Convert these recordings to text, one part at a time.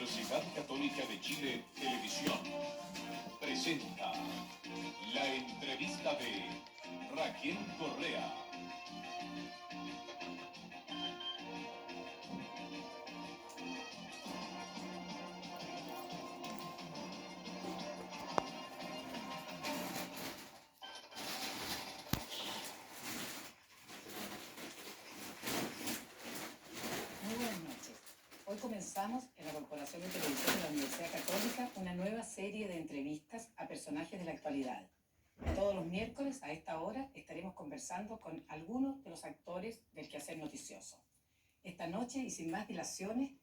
Universidad Católica de Chile Televisión presenta la entrevista de Raquel Correa. Hoy comenzamos en la Corporación de Televisión de la Universidad Católica una nueva serie de entrevistas a personajes de la actualidad. Todos los miércoles a esta hora estaremos conversando con algunos de los actores del quehacer noticioso. Esta noche, y sin más dilaciones,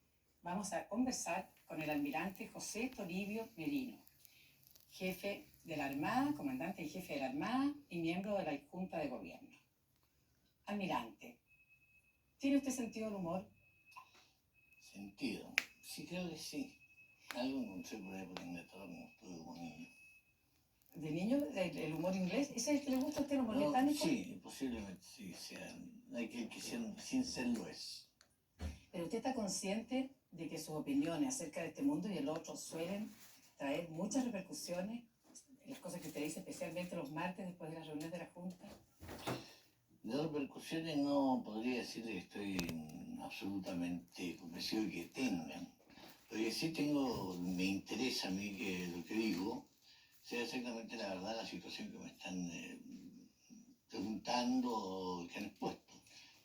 vamos a conversar con el almirante José Toribio Merino, jefe de la Armada, comandante y jefe de la Armada y miembro de la Junta de Gobierno. Almirante, ¿tiene usted sentido del humor? Sentido, sí, creo que sí. Algo encontré por ahí por Inglaterra cuando estuve como niño. ¿De niño? ¿El humor inglés? ¿Ese es el que le gusta a usted, el humor británico? Sí, posiblemente sí, hay que sin serlo es. Pero usted está consciente de que sus opiniones acerca de este mundo y el otro suelen traer muchas repercusiones, las cosas que usted dice, especialmente los martes después de las reuniones de la Junta. De repercusiones no podría decirle que estoy absolutamente convencido de que tengan. Lo que sí me interesa a mí que lo que digo sea exactamente la verdad, la situación que me están preguntando, que han expuesto.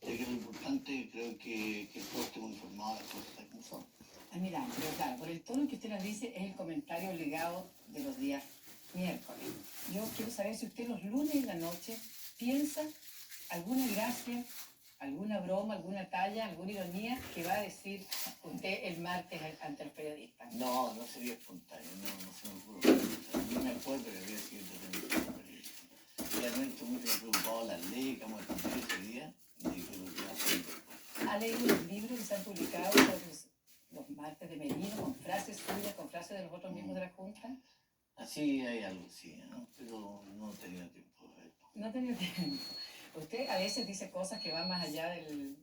Ya que lo importante creo que todos estemos informados de las cosas como son. Almirante, pero claro, por el tono que usted nos dice es el comentario obligado de los días miércoles. Yo quiero saber si usted los lunes en la noche piensa alguna gracia, alguna broma, alguna talla, alguna ironía que va a decir usted el martes ante los periodistas. No sería espontáneo, no se me ocurre. Yo me acuerdo que había sido realmente mucho me preocupado las leyes que vamos a cumplir ese día y de que lo que va a hacer después. ¿Ha leído los libros que se han publicado sobre los martes de Merino, con frases suyas, con frases de los otros miembros de la Junta? Así hay algo, sí, ¿no? Pero no he tenido tiempo de verlo. No ha tenido tiempo. Usted a veces dice cosas que van más allá de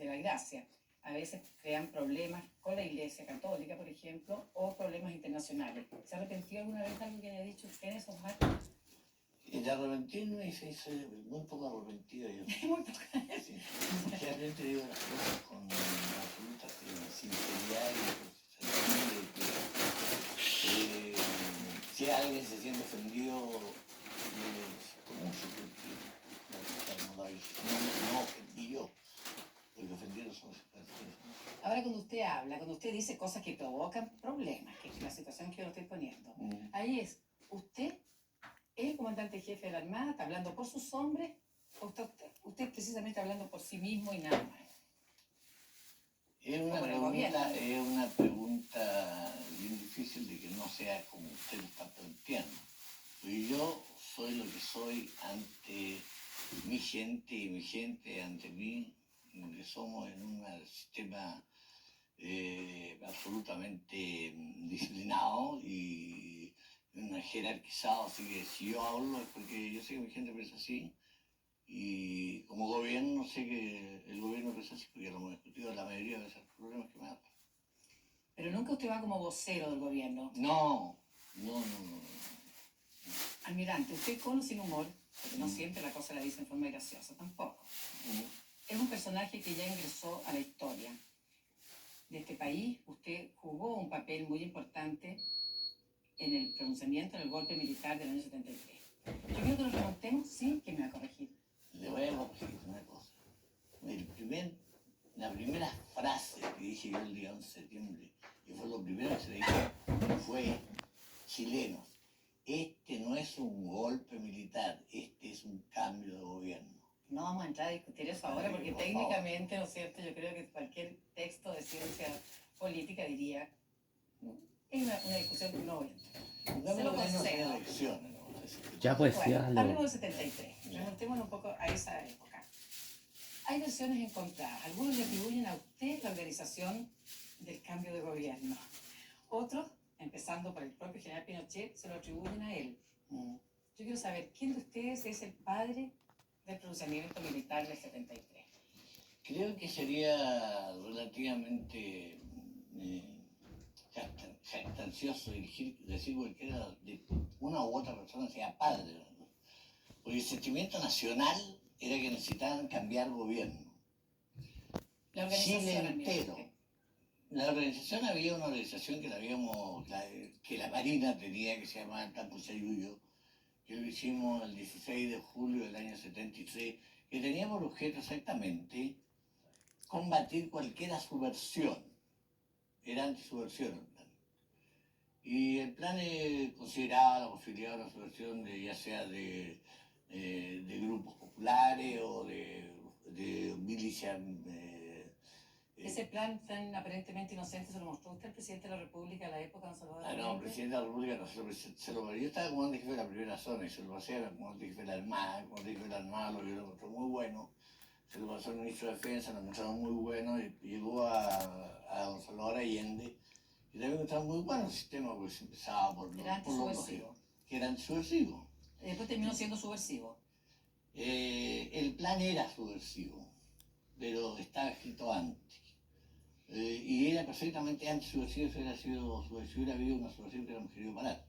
la gracia. A veces crean problemas con la Iglesia Católica, por ejemplo, o problemas internacionales. ¿Se ha arrepentido alguna vez de algo que haya dicho usted en esos martes? El arrepentirme soy muy poco arrepentido yo. Muy poco. Sí. Realmente digo las cosas con absoluta sinceridad y profesionalidad. Si alguien se siente ofendido, como no ofendí yo, porque ofendidos son los. Ahora cuando usted habla, cuando usted dice cosas que provocan problemas, que es la situación que yo estoy poniendo, ahí es, usted es el comandante jefe de la Armada, está hablando por sus hombres, o usted precisamente hablando por sí mismo y nada más. Es una pregunta bien difícil de que no sea como usted lo está planteando. Porque yo soy lo que soy ante mi gente y mi gente ante mí, que somos en un sistema absolutamente disciplinado y jerarquizado, así que si yo hablo es porque yo sé que mi gente piensa así y como gobierno sé que el gobierno piensa así porque lo hemos discutido la mayoría de esos problemas que me dan. Pero nunca usted va como vocero del gobierno. No. Almirante, usted con o sin humor, porque no siempre la cosa la dice en forma graciosa, tampoco. Es un personaje que ya ingresó a la historia de este país. Usted jugó un papel muy importante en el pronunciamiento del golpe militar del año 73. Yo quiero que nos remontemos, sí, que me va a corregir. Le voy a corregir una cosa. La primera frase que dije yo el día 11 de septiembre, y fue lo primero que se le dije, fue: chilenos, este no es un golpe militar, este es un cambio de gobierno. No vamos a entrar a discutir eso ahora porque técnicamente, ¿no es cierto? Yo creo que cualquier texto de ciencia política diría, es una discusión que no voy a entrar. Se lo concedo. Ya pues, sí, hablemos del 73, remontémonos un poco a esa época. Hay versiones encontradas. Algunos le atribuyen a usted la organización del cambio de gobierno. Otros, empezando por el propio general Pinochet, se lo atribuyen a él. Yo quiero saber, ¿quién de ustedes es el padre del pronunciamiento militar del 73? Creo que sería relativamente pretencioso decir cualquiera de una u otra persona sea padre, ¿no? Porque el sentimiento nacional era que necesitaban cambiar gobierno. La Chile organización, entero. almirante. La organización, había una organización que la Marina tenía, que se llamaba Campo Sayuyo, que lo hicimos el 16 de julio del año 73, que tenía por objeto exactamente combatir cualquier subversión. Era antisubversión el plan. Y el plan consideraba la posibilidad de una subversión ya sea de grupos populares o de milicias. Ese plan tan aparentemente inocente se lo mostró usted al presidente de la República a la época, don Salvador No, Allende. el presidente de la República no se lo yo estaba como jefe de la primera zona y se lo pasé a como jefe de la Armada, como jefe de la Armada lo encontró muy bueno, se lo pasó al ministro de Defensa, lo encontraron muy bueno y llegó a don Salvador Allende y también encontraron muy bueno el sistema porque se empezaba por los Antisubversivo. que eran subversivos. Y después terminó siendo subversivo. El plan era subversivo, pero estaba escrito antes. Y era perfectamente antisubversivo si hubiera sido subversivo, si hubiera habido una subversión que hubiéramos querido parar.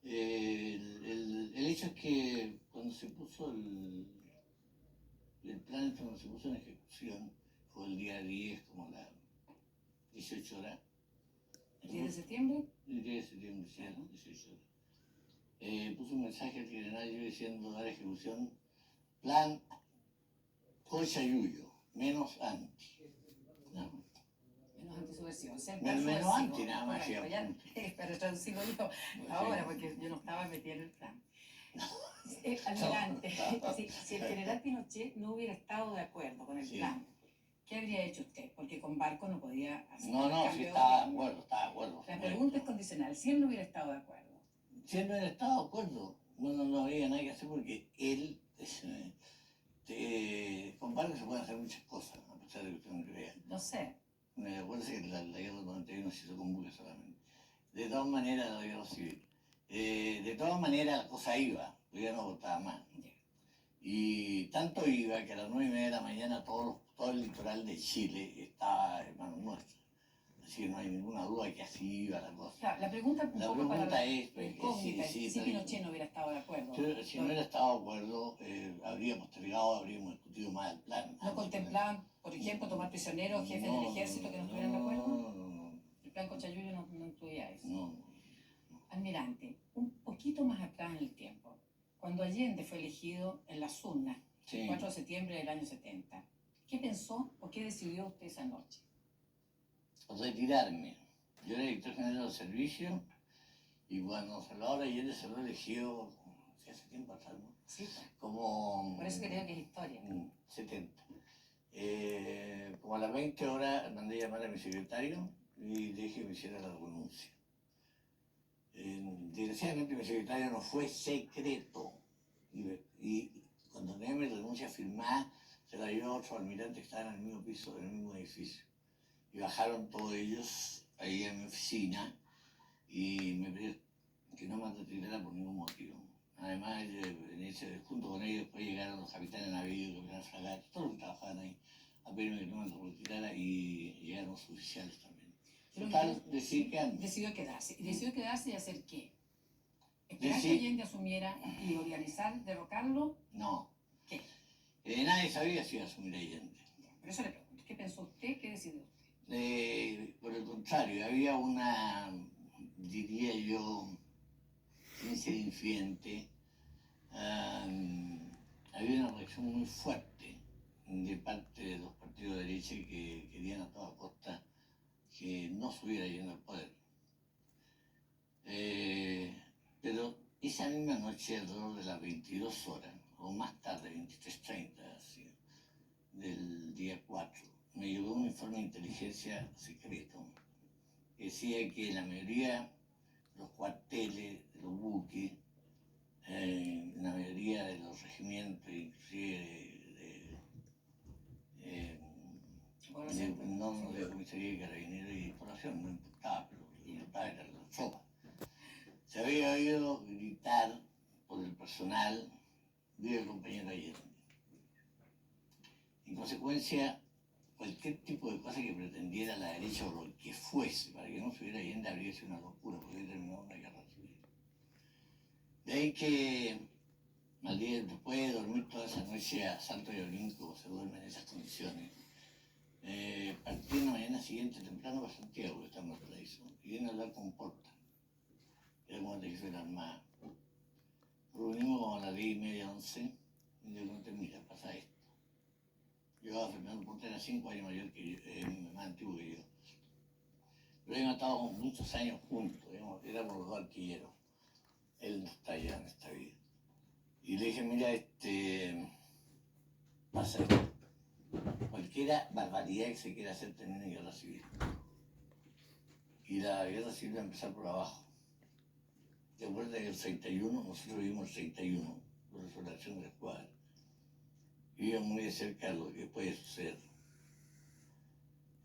El hecho es que cuando se puso el plan, cuando se puso en ejecución, fue el día 10, como las 18 horas. ¿El 10 de septiembre? El 10 de septiembre, sí, 18 horas. Puso un mensaje al general yo diciendo dar ejecución, plan Cochayuyo, menos anti. ¿No? Menos antisubversivo. Menos anti, nada más. Correcto, ya, para traducirlo yo ahora, porque yo no estaba metida en el plan. Almirante, si el general Pinochet no hubiera estado de acuerdo con el plan, ¿qué habría hecho usted? Porque con Barco no podía hacer No, sí estaba de acuerdo. La pregunta es condicional. Si él no hubiera estado de acuerdo. Si él no hubiera estado de acuerdo, no habría nada que hacer porque él, con Barco se pueden hacer muchas cosas, a pesar de que usted no crea. No sé. Acuérdese que la guerra del 91 se hizo con buques solamente. De todas maneras, la guerra civil. De todas maneras, la cosa iba, porque ya no votaba más. Y tanto iba que a las 9:30 de la mañana todo el litoral de Chile estaba en manos nuestras. Así que no hay ninguna duda que así iba la cosa. Claro, la pregunta es si Pinochet no hubiera estado de acuerdo. Si no hubiera estado de acuerdo, habríamos postergado, habríamos discutido más el plan. ¿No contemplaban, por ejemplo, tomar prisioneros, jefes del ejército que no estuvieran de acuerdo? No. El plan Cochayuyo no incluía eso. No. Almirante, un poquito más atrás en el tiempo, cuando Allende fue elegido en las urnas, el 4 de septiembre del año 70, ¿qué pensó o qué decidió usted esa noche? Retirarme. Yo era director general del servicio y cuando Salvador Allende se lo eligió, hace tiempo atrás, ¿no? Sí, como... por eso creo que es historia. 70. Como a las 20 horas mandé llamar a mi secretario y le dije que me hiciera la renuncia. Desgraciadamente mi secretario no fue secreto y cuando tenía mi renuncia firmada se la dio a otros almirantes que estaban en el mismo piso, en el mismo edificio. Y bajaron todos ellos ahí a mi oficina y me pidieron que no me retirara por ningún motivo. Además, junto con ellos después llegaron los capitanes de navío, capitanes de fragata, todos los que trabajaban ahí, a pedirme que no me retirara y llegaron los oficiales también. Total, decidió quedarse. ¿Y decidió quedarse y hacer qué? ¿Esperar que Allende asumiera y organizar, derrocarlo? No. ¿Qué? Nadie sabía si iba a asumir Allende. Por eso le pregunto, ¿qué pensó usted? ¿Qué decidió usted? Por el contrario, había una, diría yo, ciencia de infidente, había una reacción muy fuerte de parte de los partidos de derecha que querían a toda costa que no subiera yendo al poder. Pero esa misma noche, alrededor de las 22 horas, o más tarde, 23:30, así, del día 4, me llegó un informe de inteligencia secreto que decía que la mayoría de los cuarteles, de los buques, la mayoría de los regimientos, inclusive de comisaría de carabineros y de población, no importaba, pero lo que importaba era la tropa. Se había oído gritar por el personal del compañero Allende. En consecuencia, cualquier tipo de cosa que pretendiera la derecha o lo que fuese, para que no estuviera Allende, habría sido una locura, porque habría terminado una guerra civil. De ahí que al día después de dormir toda esa noche a salto y a brinco, se duerme en esas condiciones. Partí en la mañana siguiente temprano para Santiago, que está en Valparaíso, y vine a hablar con Porta, que era como te dice la Armada. Nos reunimos como a las 10:30, 11, y yo conté, mira, pasa esto. Yo a Fernando Porta era 5 años mayor que yo, más antiguo que yo. Pero habíamos estado muchos años juntos, éramos los dos artilleros. Él no está ya en esta vida. Y le dije, mira, pasa esto. Cualquiera barbaridad que se quiera hacer termina en guerra civil. Y la guerra civil va a empezar por abajo. ¿Te acuerdas que el 61, nosotros vivimos el 61, por resolución de la escuadra? Y vivimos muy de cerca lo que puede suceder.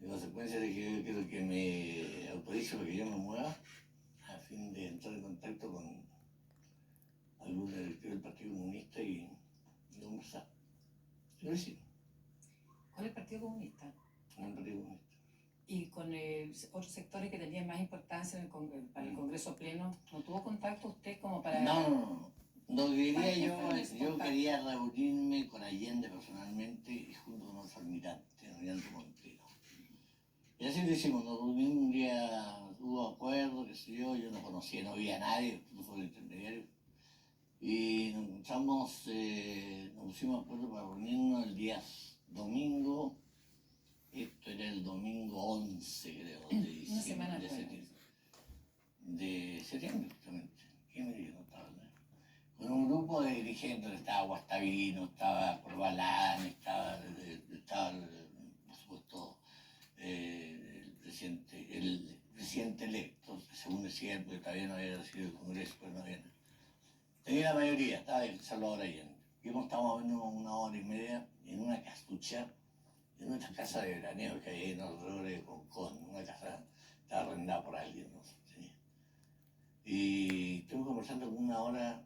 En consecuencia de que yo quiero que me autorice para que yo me mueva, a fin de entrar en contacto con algún directivo del Partido Comunista y conversar. Lo hicimos. ¿Con el Partido Comunista? Con el Partido Comunista. ¿Y con otros sectores que tenían más importancia en para el Congreso Pleno? ¿No tuvo contacto usted como para...? No diría yo contacto? quería reunirme con Allende personalmente y junto con los almirante Montero. Y así lo hicimos, nos reunimos un día, hubo acuerdo, qué sé yo no conocía, no había nadie, no fue el intermediario. Y nos encontramos, nos pusimos de acuerdo para reunirnos el día domingo, esto era el domingo 11, creo, de diciembre, Una semana de septiembre, justamente. ¿Quién me dijo? No estaba, ¿no? Con un grupo de dirigentes, estaba Guastavino, estaba Corbalán, estaba por supuesto, el presidente electo, según decía, porque todavía no había recibido el Congreso, pero no había nada. Tenía la mayoría, estaba el Salvador Allende. Y hemos estado más o menos 1 hora y media en una casucha, en nuestra casa de veraneo que hay en alrededor de Concón, una casa estaba arrendada por alguien, no sé. ¿Sí? Y estuvimos conversando con 1 hora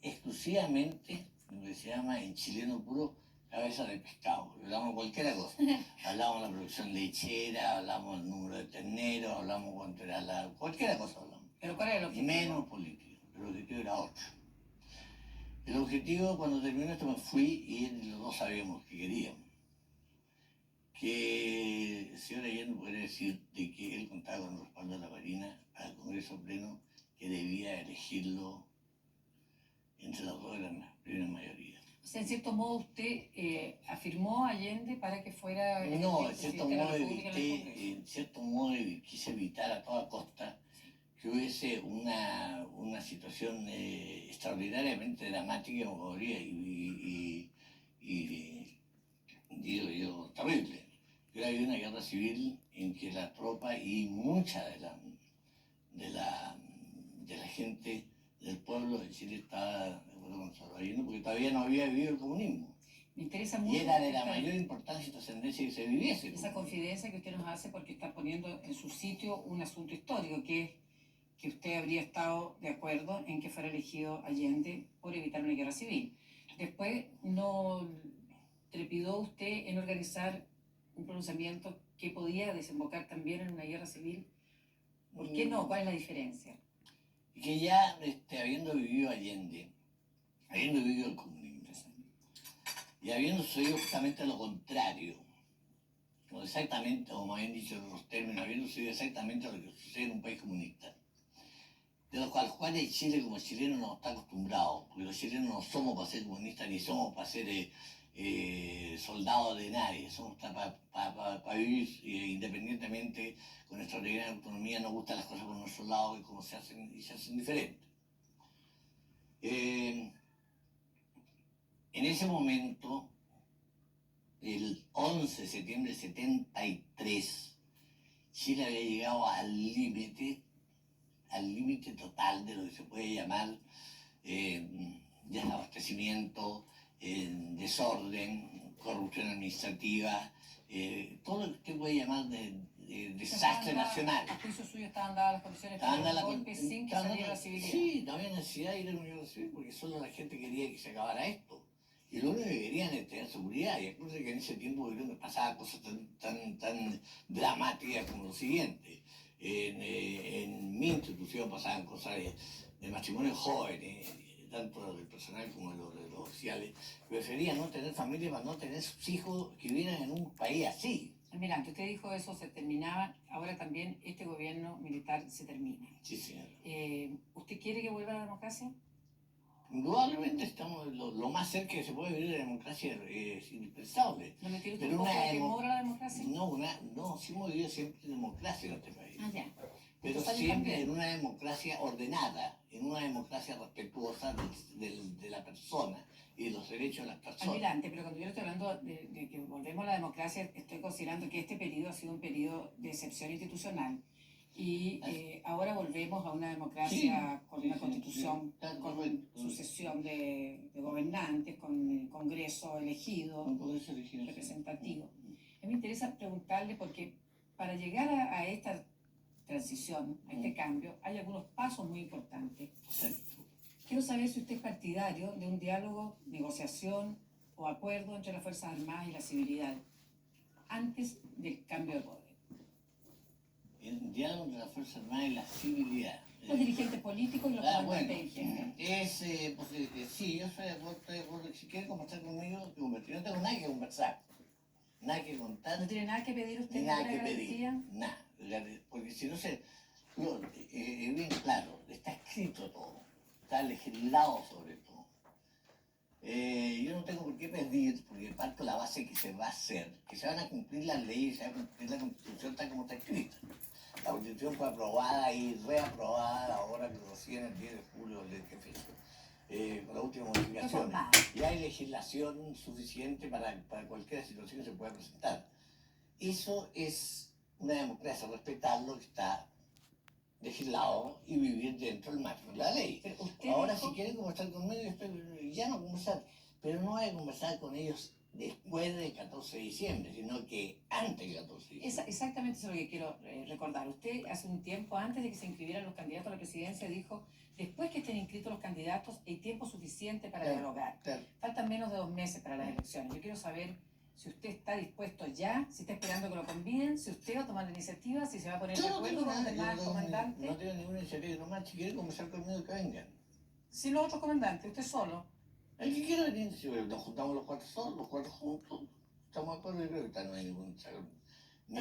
exclusivamente lo que se llama en chileno puro cabeza de pescado. Hablamos de cualquier cosa. Hablamos de la producción lechera, hablamos del número de terneros, hablamos cuánto era cualquier cosa hablamos. ¿Pero cuál era el objetivo? Menos político, pero el objetivo era otro. El objetivo, cuando terminó esto, me fui y los dos sabíamos que queríamos. Que el señor Allende podría decir de que él contaba con el respaldo de la Marina para el Congreso Pleno, que debía elegirlo entre las dos de la primera mayoría. O sea, en cierto modo usted afirmó a Allende para que fuera... No, en cierto modo quise evitar a toda costa que hubiese una situación extraordinariamente dramática como habría y digo yo, terrible. Pero había una guerra civil en que la tropa y mucha de la gente del pueblo de Chile estaba de acuerdo con Salvador Allende porque todavía no había vivido el comunismo. Me interesa mucho. Y era de la mayor importancia y trascendencia que se viviese. Esa confidencia que usted nos hace porque está poniendo en su sitio un asunto histórico, que es que usted habría estado de acuerdo en que fuera elegido Allende por evitar una guerra civil. Después no trepidó usted en organizar un pronunciamiento que podía desembocar también en una guerra civil. ¿Por qué no? ¿Cuál es la diferencia? Que ya habiendo vivido Allende, habiendo vivido el comunismo, y habiendo sucedido justamente lo contrario, o exactamente, o más bien dicho en los términos, habiendo sucedido exactamente lo que sucede en un país comunista, de los cuales Chile como chileno no está acostumbrado, porque los chilenos no somos para ser comunistas ni somos para ser soldados de nadie, somos para vivir independientemente con nuestra gran autonomía, nos gustan las cosas por nuestro lado y cómo se hacen diferentes. En ese momento, el 11 de septiembre de 73, Chile había llegado al límite total de lo que se puede llamar desabastecimiento, desorden, corrupción administrativa, todo lo que usted puede llamar de desastre nacional. ¿A juicio suyo estaban dadas las condiciones para un golpe sin que saliera la civilidad? Sí, no había necesidad de ir a una guerra civil porque solo la gente quería que se acabara esto. Y lo único que querían es tener seguridad. Y acuérdense que en ese tiempo pasaban cosas tan dramáticas como lo siguiente. En mi institución pasaban cosas de matrimonios jóvenes, tanto del personal como de los oficiales. Preferían no tener familia para no tener sus hijos que vivieran en un país así. Almirante, usted dijo eso, se terminaba, ahora también este gobierno militar se termina. Sí, señor. ¿Usted quiere que vuelva a la democracia? Indudablemente estamos lo más cerca que se puede vivir de la democracia es indispensable. ¿No le tiene usted Pero un poco de una temor a la democracia? No, sí hemos vivido siempre democracia en este país. Ah, ya. Pero Entonces, siempre también. en una democracia ordenada, en una democracia respetuosa de la persona y de los derechos de las personas. Almirante, pero cuando yo estoy hablando de que volvemos a la democracia, estoy considerando que este periodo ha sido un periodo de excepción institucional y ahora volvemos a una democracia con una constitución, con sucesión de gobernantes, con congreso elegido, representativo. A mí me interesa preguntarle porque para llegar a esta transición, a este cambio, hay algunos pasos muy importantes. Quiero saber si usted es partidario de un diálogo, negociación o acuerdo entre las Fuerzas Armadas y la civilidad antes del cambio de poder. El diálogo entre las Fuerzas Armadas y la civilidad. Los dirigentes políticos y los comandantes en jefe. Sí, yo estoy de acuerdo. Si quiere conversar conmigo, conversar. No tengo nada que conversar, nada que contar. ¿No tiene nada que pedir usted? Nada que pedir, nada. Porque si no es bien claro, está escrito todo, está legislado sobre todo. Yo no tengo por qué pedir, porque parto de la base que se va a hacer, que se van a cumplir las leyes, se va a cumplir la Constitución tal como está escrita. La Constitución fue aprobada y reaprobada ahora que recién el 10 de julio del jefe, con la última modificación. Y hay legislación suficiente para cualquier situación que se pueda presentar. Eso es una democracia, respetar lo que está legislado y vivir dentro del marco de la ley. Ahora, si quieren conversar conmigo, ya no conversar, pero no hay que conversar con ellos después del 14 de diciembre, sino que antes del 14 de diciembre. Exactamente eso es lo que quiero recordar. Usted hace un tiempo, antes de que se inscribieran los candidatos a la presidencia, dijo, después que estén inscritos los candidatos, hay tiempo suficiente para dialogar. Claro. Faltan menos de 2 meses para las elecciones. Yo quiero saber si usted está dispuesto ya, si está esperando que lo conviden, si usted va a tomar la iniciativa, si se va a poner de acuerdo con los demás comandantes. No tengo ninguna iniciativa, nomás si quiere conversar conmigo que vengan. Si los otros comandantes, usted solo. El que quiera venir, si nos juntamos los cuatro solos, los cuatro juntos, estamos de acuerdo y creo que no hay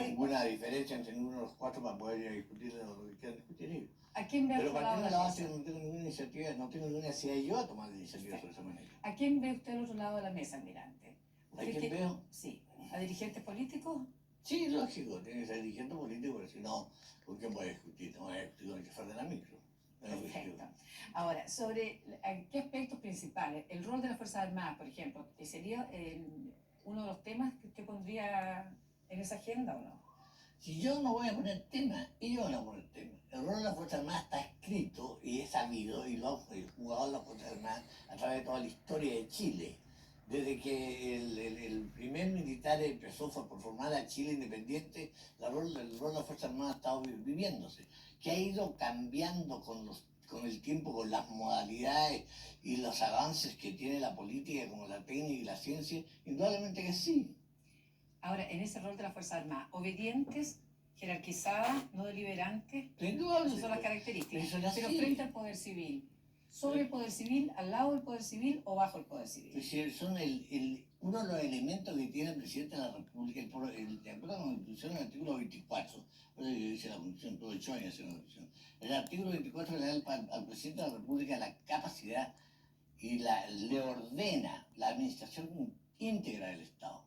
ninguna diferencia entre ninguno de los cuatro para poder ir a discutir lo que quieran discutir ellos. ¿A quién ve Pero otro lado partiendo de de la la base mesa? no tengo ninguna iniciativa, no tengo ninguna necesidad yo a tomar iniciativas sobre esa manera. ¿A quién ve usted al otro lado de la mesa, almirante? ¿A quién veo? Sí. ¿A dirigentes políticos? Sí, lógico, tiene que ser dirigente político, porque si no, ¿con quién voy a discutir? No voy a discutir con el jefe de la micro. Perfecto. Ahora, sobre qué aspectos principales, el rol de las Fuerzas Armadas, por ejemplo, ¿sería uno de los temas que usted pondría en esa agenda o no? Si yo no voy a poner tema, ellos van a poner tema. El rol de las Fuerzas Armadas está escrito y es sabido y lo han jugado las Fuerzas Armadas a través de toda la historia de Chile. Desde que el primer militar empezó por formar a Chile independiente, el rol de las Fuerzas Armadas ha estado viviéndose, que ha ido cambiando con el tiempo, con las modalidades y los avances que tiene la política, como la técnica y la ciencia, indudablemente que sí. Ahora, en ese rol de las Fuerzas Armadas, obedientes, jerarquizadas, no deliberantes, esas son las características. Pero frente al poder civil, ¿sobre el poder civil, al lado del poder civil o bajo el poder civil? Pues son uno de los elementos que tiene el presidente de la República, de acuerdo a la Constitución, el artículo 24, dice la Constitución, todo el año hace la Constitución. El artículo 24 le da al presidente de la República la capacidad y le ordena la administración íntegra del Estado.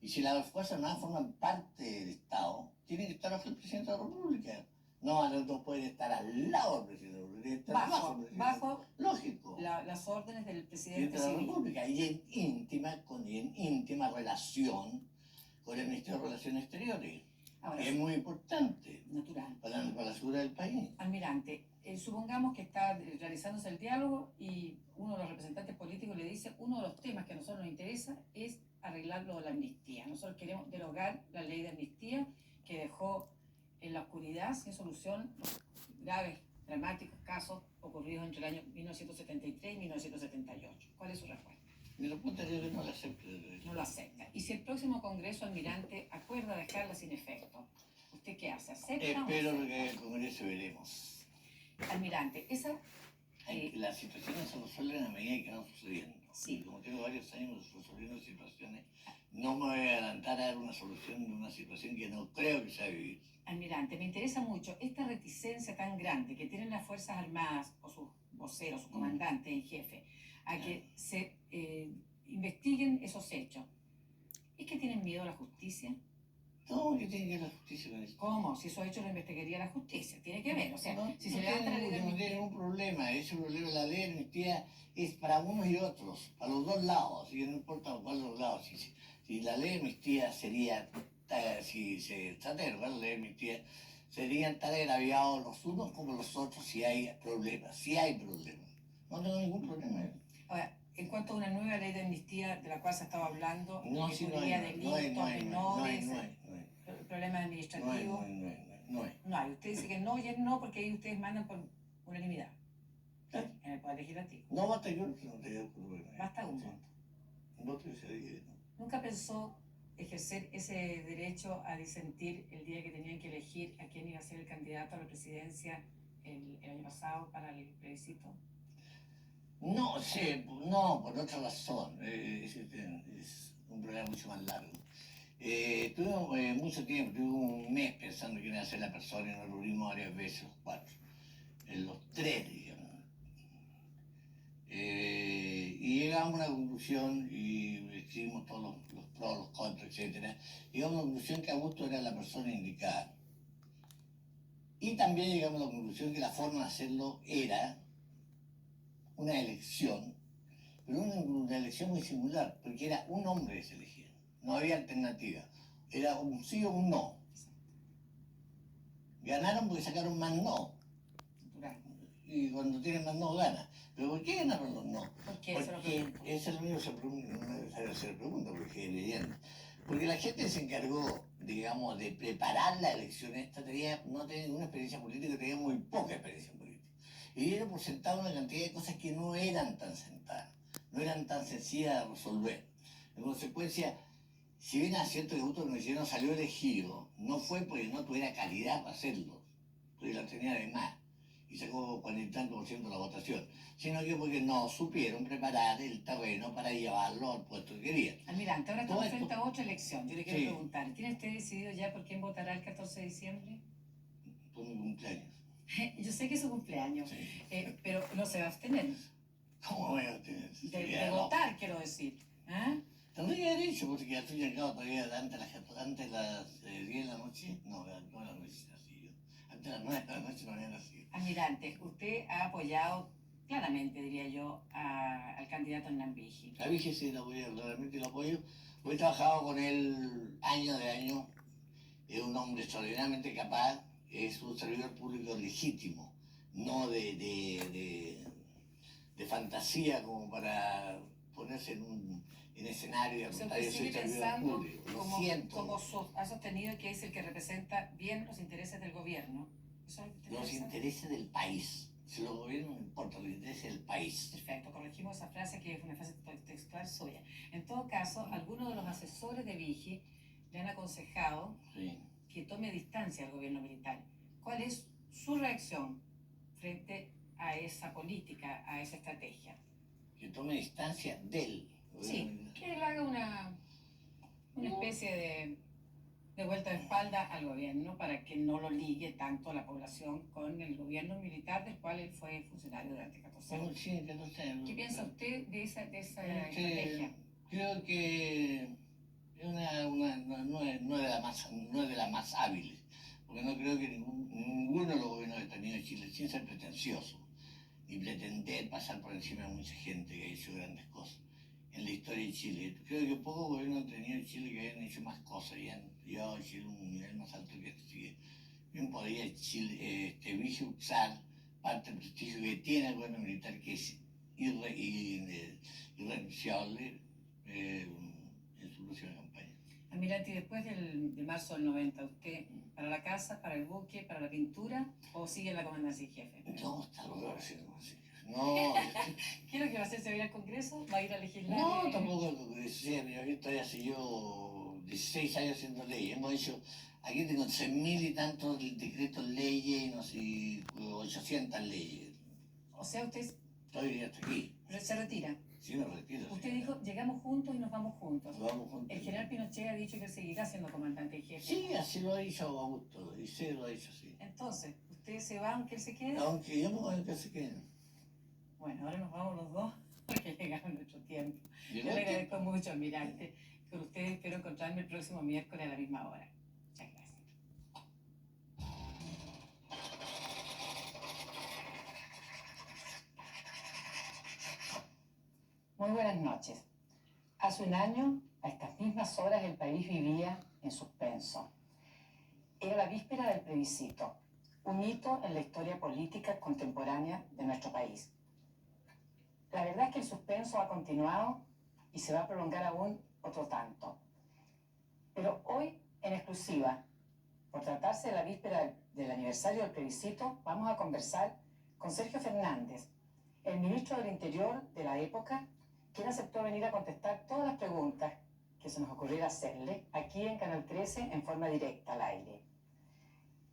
Y si las Fuerzas Armadas forman parte del Estado, tienen que estar bajo el presidente de la República. No pueden estar al lado del presidente de la República, estar bajo lógico. Las órdenes del presidente de la civil. República y en íntima relación con el Ministerio de Relaciones Exteriores. Ahora, es muy importante natural. Para la seguridad del país. Almirante, supongamos que está realizándose el diálogo y uno de los representantes políticos le dice, uno de los temas que a nosotros nos interesa es arreglar lo de la amnistía. Nosotros queremos derogar la ley de amnistía que dejó en la oscuridad, sin solución, los graves, dramáticos casos ocurridos entre el año 1973 y 1978. ¿Cuál es su respuesta? Mi respuesta es que no la acepto. No lo acepta. Y si el próximo Congreso, almirante, acuerda dejarla sin efecto, ¿usted qué hace? ¿Acepta o no Espero acepta? que el Congreso veremos. Almirante, esa... Las situaciones se resuelven a medida que van sucediendo. Sí. Y como tengo varios años resolviendo situaciones, no me voy a adelantar a dar una solución de una situación que no creo que se va a vivir. Almirante, me interesa mucho esta reticencia tan grande que tienen las Fuerzas Armadas o sus voceros, sus comandantes en jefe, a que se investiguen esos hechos. ¿Es que tienen miedo a la justicia? No, que tiene que ver la justicia con eso. ¿Cómo? Si esos hechos lo investigaría la justicia. Tiene que ver. O sea, No, si no se levanta la ley de no amnistía... tiene ningún problema. Ese problema de la ley de amnistía es para unos y otros, para los dos lados. Así que no importa cuál de los lados. Si la ley de amnistía sería, si se trata de derogar la ley de amnistía, serían tan agraviados los unos como los otros si hay problemas. Si hay problemas. No tengo ningún problema. Ahora, en cuanto a una nueva ley de amnistía de la cual se estaba hablando, No, que sí, pondría delitos menores, no hay. problemas administrativos, No hay. no hay. Usted dice que no y es no porque ahí ustedes mandan por unanimidad ¿Eh? en el Poder Legislativo. No basta yo, que no te digo problema. Basta un voto. Un voto que se divide. ¿Nunca pensó ejercer ese derecho a disentir el día que tenían que elegir a quién iba a ser el candidato a la presidencia el año pasado para el plebiscito? No sé, no, por otra razón. Es un problema mucho más largo. Tuve mucho tiempo, tuve un mes pensando quién iba a ser la persona y nos reunimos varias veces, los cuatro, en los tres, digamos. Y llegamos a una conclusión y escribimos todos los pros, los contras, etc. Llegamos a una conclusión que Augusto era la persona indicada. Y también llegamos a la conclusión que la forma de hacerlo era una elección, pero una elección muy singular, porque era un hombre que se elegía, no había alternativa, era un sí o un no. Ganaron porque sacaron más no, y cuando tienen más no gana. ¿Pero por qué ganaron los no? Porque ese es lo mismo que se pregunta, porque es evidente. Porque la gente se encargó, digamos, de preparar la elección esta, no tenía ninguna experiencia política, tenía muy poca experiencia política. Y dieron por sentado una cantidad de cosas que no eran tan sentadas, no eran tan sencillas de resolver. En consecuencia, si bien es cierto que Augusto Concepción salió elegido, no fue porque no tuviera calidad para hacerlo, porque la tenía de más, y sacó 40 y tantos % de la votación, sino que porque no supieron preparar el terreno para llevarlo al puesto que querían. Almirante, ahora estamos frente a otra elección. Yo le quiero Sí. preguntar, ¿tiene usted decidido ya por quién votará el 14 de diciembre? Por mi cumpleaños. Yo sé que es su cumpleaños, Sí. pero no se va a abstener ¿Cómo voy a tener? de votar, quiero decir. ¿Ah? Tendría que haber dicho, porque al fin y al cabo todavía antes de las 10 de la noche, no de la noche nací yo. Antes de las 9 de la noche no había nacido. Almirante, usted ha apoyado claramente, diría yo, al candidato Hernán Vigi. La Vige sí la apoyo, realmente lo apoyo. He trabajado con él año de año. Es un hombre extraordinariamente capaz, es un servidor público legítimo, no de fantasía como para ponerse en escenario y O sea, apuntar usted yo sigue soy servidor pensando, público. Lo siento. ha sostenido que es el que representa bien los intereses del gobierno. ¿Eso es lo que usted Los piensa? intereses del país. Si los gobiernos no importan, los intereses del país. Perfecto, corregimos esa frase que es una frase textual suya. En todo caso, algunos de los asesores de Vigi le han aconsejado Sí. que tome distancia del gobierno militar. ¿Cuál es su reacción frente a esa política, a esa estrategia? Que tome distancia del gobierno Sí, militar. que él haga una especie de vuelta de espalda al gobierno para que no lo ligue tanto a la población con el gobierno militar del cual él fue funcionario durante 14 años. Sí, 14 años. ¿Qué piensa usted de esa Este, estrategia? creo que es no es de las más hábiles, porque no creo que ninguno de los gobiernos que ha tenido Chile, sin ser pretencioso, ni pretender pasar por encima de mucha gente que ha hecho grandes cosas en la historia de Chile. Creo que pocos gobiernos han tenido en Chile que hayan hecho más cosas y han llevado a Chile a un nivel más alto que este. Sigue. Bien podría Chile, Vigi usar parte del prestigio que tiene el gobierno militar, que es irrenunciable en su próxima campaña. Almirante, y después de marzo del 90, ¿usted para la casa, para el buque, para la pintura o sigue en la comandancia en jefe? No, está logrado, No, ¿Qué es lo que va a hacer? ¿Se va a ir al Congreso? ¿Va a ir a legislar? no, tampoco al Congreso. Sí, yo todavía hace yo 16 años haciendo leyes. Hemos hecho, aquí tengo 6.000 y tantos decretos, leyes, y no sé, 800 leyes. O sea, usted Estoy hasta aquí. se retira. Sí, me retiro. Usted dijo, llegamos juntos y nos vamos juntos. Nos vamos juntos. El general Pinochet ha dicho que seguirá siendo comandante en jefe. Sí, así lo ha dicho Augusto, y sí lo ha dicho así. Entonces, ¿usted se va aunque él se quede? Aunque yo me voy a que se queden. Bueno, ahora nos vamos los dos porque llegamos nuestro tiempo. Yo ¿Llegó le el tiempo? agradezco mucho, almirante. Con usted espero encontrarme el próximo miércoles a la misma hora. Muchas gracias. Muy buenas noches. Hace un año, a estas mismas horas, el país vivía en suspenso. Era la víspera del plebiscito, un hito en la historia política contemporánea de nuestro país. La verdad es que el suspenso ha continuado y se va a prolongar aún otro tanto. Pero hoy, en exclusiva, por tratarse de la víspera del aniversario del plebiscito, vamos a conversar con Sergio Fernández, el ministro del Interior de la época, quien aceptó venir a contestar todas las preguntas que se nos ocurriera hacerle aquí en Canal 13 en forma directa al aire.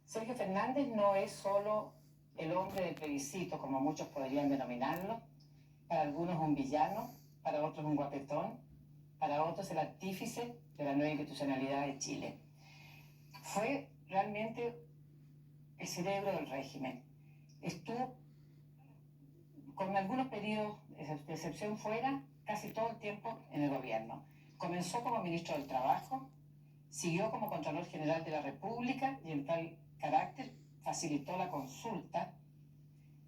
Sergio Fernández no es solo el hombre del plebiscito, como muchos podrían denominarlo, para algunos un villano, para otros un guapetón, para otros el artífice de la nueva institucionalidad de Chile. Fue realmente el cerebro del régimen. Estuvo con algunos periodos de excepción fuera, casi todo el tiempo en el gobierno. Comenzó como ministro del Trabajo, siguió como Contralor General de la República y en tal carácter facilitó la consulta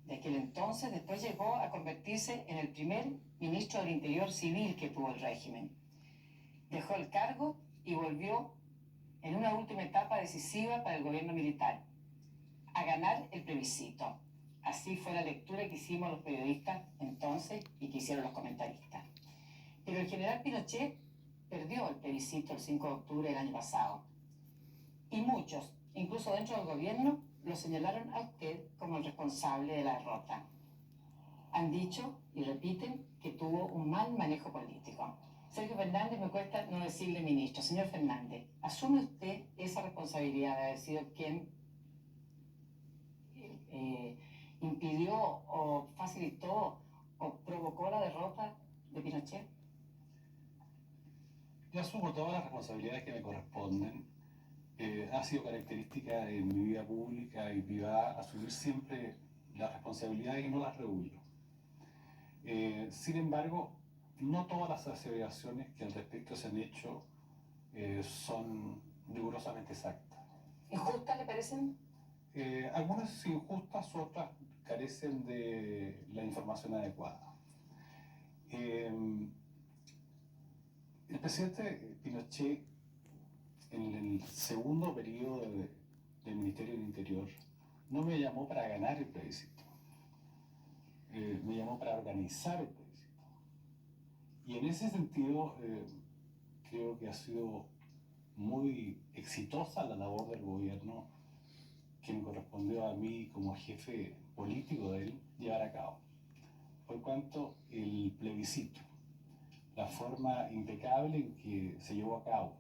de aquel entonces. Después llegó a convertirse en el primer ministro del Interior civil que tuvo el régimen. Dejó el cargo y volvió en una última etapa decisiva para el gobierno militar, a ganar el plebiscito. Así fue la lectura que hicimos los periodistas entonces y que hicieron los comentaristas. Pero el general Pinochet perdió el plebiscito el 5 de octubre del año pasado. Y muchos, incluso dentro del gobierno, lo señalaron a usted como el responsable de la derrota. Han dicho y repiten que tuvo un mal manejo político. Sergio Fernández, me cuesta no decirle ministro. Señor Fernández, ¿asume usted esa responsabilidad de haber sido quien impidió o facilitó o provocó la derrota de Pinochet? Yo asumo todas las responsabilidades que me corresponden. Ha sido característica de mi vida pública y privada asumir siempre las responsabilidades y no las rehuyo. Sin embargo, no todas las aseveraciones que al respecto se han hecho son rigurosamente exactas. ¿Injustas le parecen? Algunas injustas, otras carecen de la información adecuada. El presidente Pinochet, en el segundo periodo del Ministerio del Interior, no me llamó para ganar el plebiscito, me llamó para organizar el plebiscito. Y en ese sentido, creo que ha sido muy exitosa la labor del gobierno que me correspondió a mí como jefe político de él llevar a cabo. Por cuanto el plebiscito, la forma impecable en que se llevó a cabo,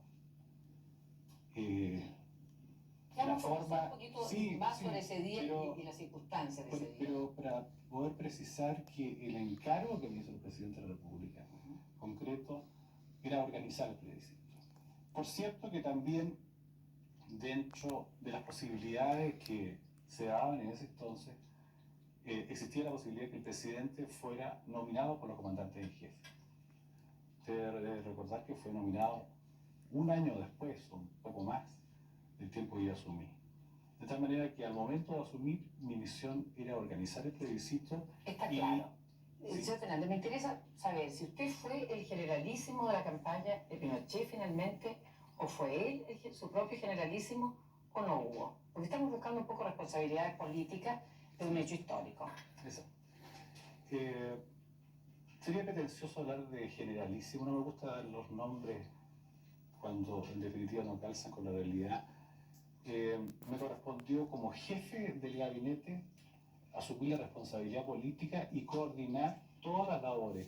la forma... Un poquito más sobre ese día y las circunstancias de ese día. Pero para poder precisar que el encargo que me hizo el presidente de la República, concreto, era organizar el plebiscito. Por cierto que también dentro de las posibilidades que se daban en ese entonces, existía la posibilidad de que el presidente fuera nominado por los comandantes en jefe. Usted debe recordar que fue nominado un año después, o un poco más, del tiempo que yo asumí. De tal manera que al momento de asumir, mi misión era organizar el plebiscito. Está claro. Sí. Señor Fernández, me interesa saber si usted fue el generalísimo de la campaña de Pinochet finalmente, o fue él su propio generalísimo, o no hubo. Porque estamos buscando un poco responsabilidades políticas de un hecho histórico. Eso. Sería pretencioso hablar de generalísimo, no me gusta dar los nombres cuando en definitiva no calzan con la realidad. Me correspondió como jefe del gabinete asumir la responsabilidad política y coordinar todas las labores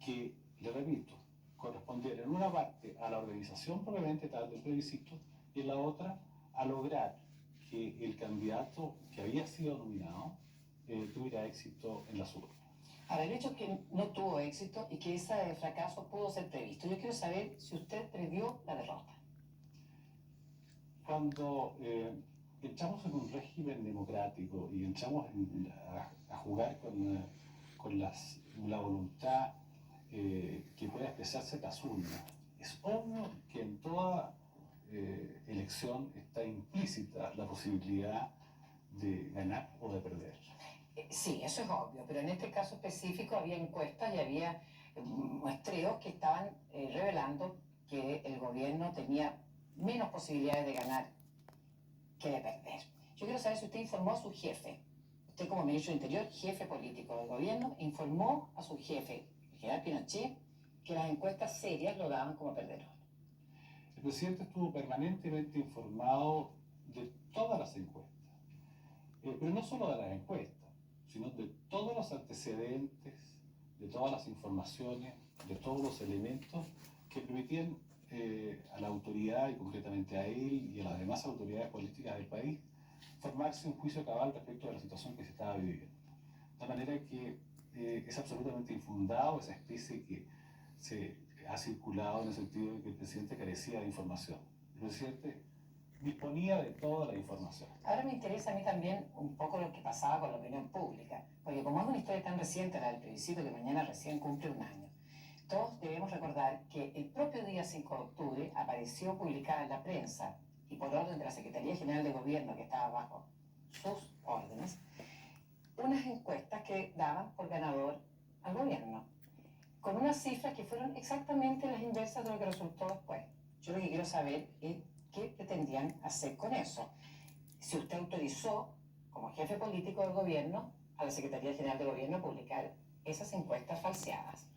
que, le repito, correspondían en una parte a la organización propiamente tal del plebiscito y en la otra a lograr que el candidato que había sido nominado tuviera éxito en las urnas. Ahora, el hecho es que no tuvo éxito y que ese fracaso pudo ser previsto. Yo quiero saber si usted previó la derrota. Cuando entramos en un régimen democrático y entramos a jugar con la voluntad que pueda expresarse en las urnas, es obvio que en toda elección está implícita la posibilidad de ganar o de perder. Sí, eso es obvio, pero en este caso específico había encuestas y había muestreos que estaban revelando que el gobierno tenía menos posibilidades de ganar que de perder. Yo quiero saber si usted informó a su jefe, usted como ministro del Interior, jefe político del gobierno, informó a su jefe, el general Pinochet, que las encuestas serias lo daban como perdedor. El presidente estuvo permanentemente informado de todas las encuestas, pero no solo de las encuestas, sino de todos los antecedentes, de todas las informaciones, de todos los elementos que permitían a la autoridad, y concretamente a él y a las demás autoridades políticas del país, formarse un juicio cabal respecto de la situación que se estaba viviendo. De manera que es absolutamente infundado esa especie que se ha circulado en el sentido de que el presidente carecía de información. El presidente disponía de toda la información. Ahora me interesa a mí también un poco lo que pasaba con la opinión pública, porque como es una historia tan reciente, la del plebiscito, que mañana recién cumple un año, todos debemos recordar que el propio día 5 de octubre apareció publicada en la prensa, y por orden de la Secretaría General de Gobierno, que estaba bajo sus órdenes, unas encuestas que daban por ganador al gobierno, con unas cifras que fueron exactamente las inversas de lo que resultó después. Yo lo que quiero saber es qué pretendían hacer con eso. Si usted autorizó, como jefe político del gobierno, a la Secretaría General de Gobierno a publicar esas encuestas falseadas.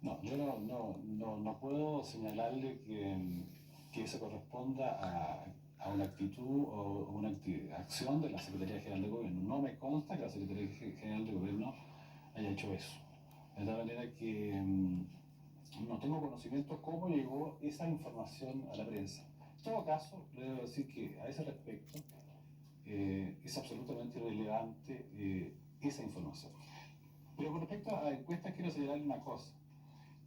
No, yo no puedo señalarle que eso corresponda a una actitud o una acción de la Secretaría General de Gobierno. No me consta que la Secretaría General de Gobierno haya hecho eso. De tal manera que no tengo conocimiento cómo llegó esa información a la prensa. En todo caso, le debo decir que a ese respecto es absolutamente irrelevante esa información. Pero con respecto a encuestas quiero señalarle una cosa,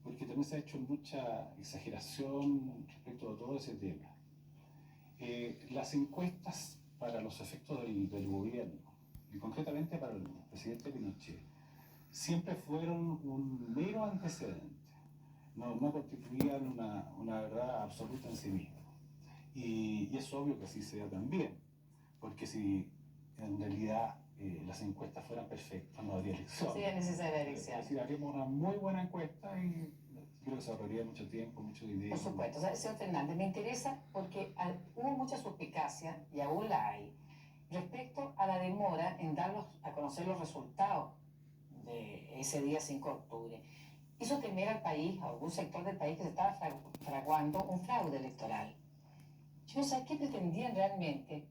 porque también se ha hecho mucha exageración respecto a todo ese tema. Las encuestas para los efectos del gobierno, y concretamente para el presidente Pinochet, siempre fueron un mero antecedente, no constituían una verdad absoluta en sí misma. Y es obvio que así sea también, porque si en realidad las encuestas fueran perfectas, no habría elección. Sí, es necesaria elección. Es decir, haríamos una muy buena encuesta y creo que se ahorraría mucho tiempo, mucho dinero. Por supuesto. O sea, señor Fernández, me interesa porque hubo mucha suspicacia, y aún la hay, respecto a la demora en darlos a conocer los resultados de ese día 5 de octubre. Hizo temer al país, a algún sector del país, que se estaba fraguando un fraude electoral. Yo no sé qué pretendían realmente,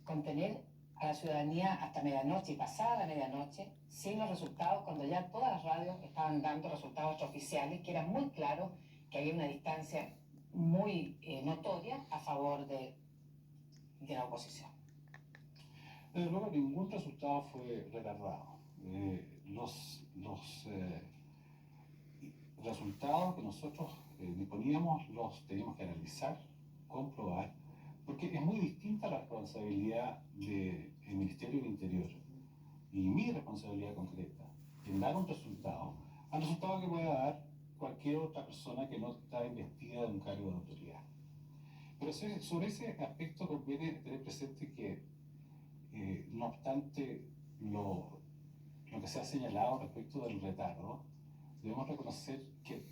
contener a la ciudadanía hasta medianoche y pasada la medianoche sin los resultados, cuando ya todas las radios estaban dando resultados oficiales, que era muy claro que había una distancia muy notoria a favor de la oposición. Desde luego ningún resultado fue retardado. Los resultados que nosotros disponíamos los teníamos que analizar, comprobar, porque es muy distinta la responsabilidad del Ministerio del Interior y mi responsabilidad concreta en dar un resultado al resultado que pueda dar cualquier otra persona que no está investida de un cargo de autoridad. Pero sobre ese aspecto conviene tener presente que, no obstante lo que se ha señalado respecto del retardo, debemos reconocer que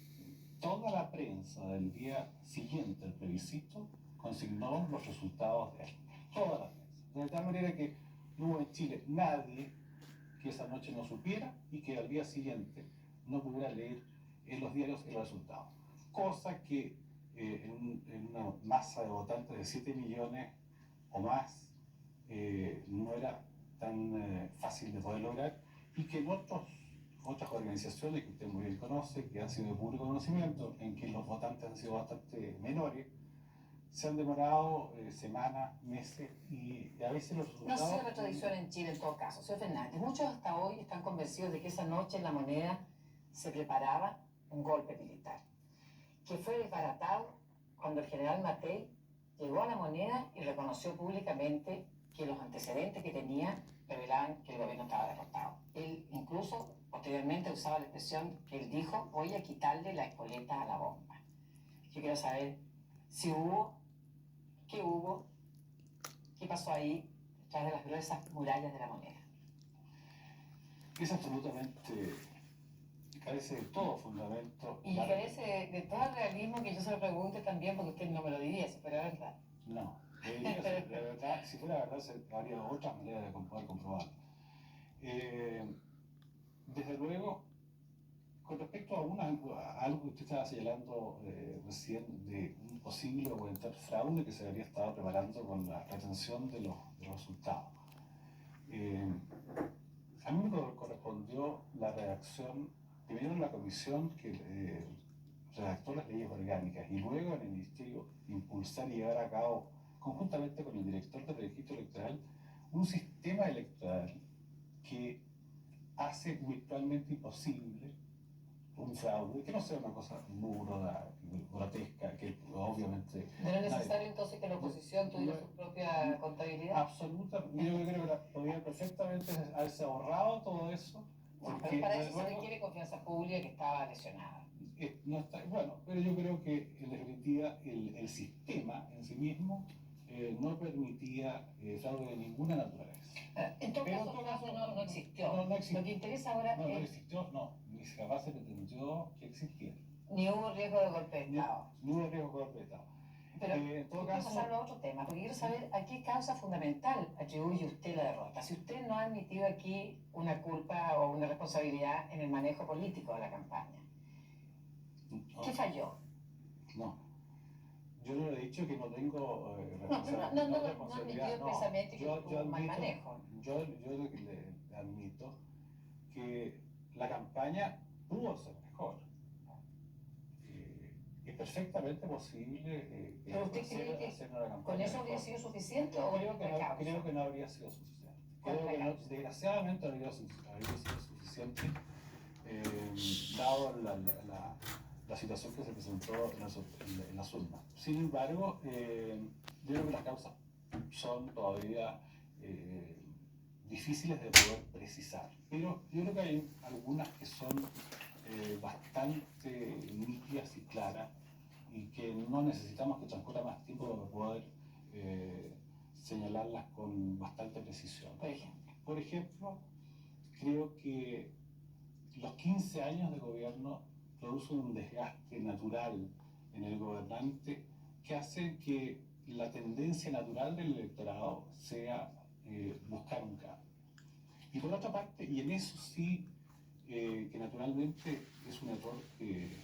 toda la prensa del día siguiente al plebiscito consignó los resultados de él. Toda la prensa. De tal manera que no hubo en Chile nadie que esa noche no supiera y que al día siguiente no pudiera leer en los diarios el resultado. Cosa que en una masa de votantes de 7 millones o más no era tan fácil de poder lograr y que en otras organizaciones que usted muy bien conoce, que han sido de público conocimiento, en que los votantes han sido bastante menores, se han demorado semanas, meses y a veces los No resultados... ha sido la tradición en Chile en todo caso. Señor Fernández, muchos hasta hoy están convencidos de que esa noche en La Moneda se preparaba un golpe militar, que fue desbaratado cuando el general Matei llegó a La Moneda y reconoció públicamente que los antecedentes que tenía revelaban que el gobierno estaba derrotado. Él incluso posteriormente usaba la expresión que él dijo: voy a quitarle la espoleta a la bomba. Yo quiero saber si hubo, qué pasó ahí detrás de las gruesas murallas de La Moneda. Es absolutamente, carece de todo fundamento. Y carece de todo el realismo que yo se lo pregunte también, porque usted no me lo diría si fuera verdad. No, la verdad, si fuera verdad, habría otras maneras de poder comprobarlo. Desde luego, con respecto a algo que usted estaba señalando recién de un posible o eventual fraude que se habría estado preparando con la retención de los resultados. A mí me correspondió la redacción, primero en la comisión que redactó las leyes orgánicas y luego en el Ministerio impulsar y llevar a cabo, conjuntamente con el director del registro electoral, un sistema electoral que hace virtualmente imposible un fraude, que no sea una cosa burda, grotesca, que obviamente... ¿No era necesario entonces que la oposición tuviera su propia contabilidad? Absolutamente, yo creo que podría perfectamente haberse ahorrado todo eso. No, pero para eso se requiere confianza pública que estaba lesionada. No está, bueno, pero yo creo que en definitiva el sistema en sí mismo no permitía fraude de ninguna naturaleza. En todo caso, no existió. No existió. Lo que interesa ahora no es... No existió, no, ni jamás se pretendió que existiera. Ni hubo riesgo de golpe de Estado. Ni hubo riesgo de golpe de Estado. Pero en todo quiero caso, pasarlo a otro tema, porque quiero saber a qué causa fundamental atribuye usted la derrota. Si usted no ha admitido aquí una culpa o una responsabilidad en el manejo político de la campaña, ¿qué falló? No. Yo no le he dicho que no tengo No responsabilidad. admitió expresamente que hubo un mal manejo. Yo le admito que la campaña pudo ser mejor. Es perfectamente posible ¿Pero usted cree que hacer una campaña con eso mejor. habría sido suficiente o Creo que no habría sido suficiente. Creo que no, desgraciadamente habría sido suficiente, dado la situación que se presentó en las urnas. Sin embargo, yo creo que las causas son todavía difíciles de poder precisar, pero yo creo que hay algunas que son bastante nítidas y claras y que no necesitamos que transcurra más tiempo para poder señalarlas con bastante precisión. Por ejemplo, creo que los 15 años de gobierno producen un desgaste natural en el gobernante que hace que la tendencia natural del electorado sea buscar un cambio. Y por otra parte, y en eso sí, que naturalmente es un error que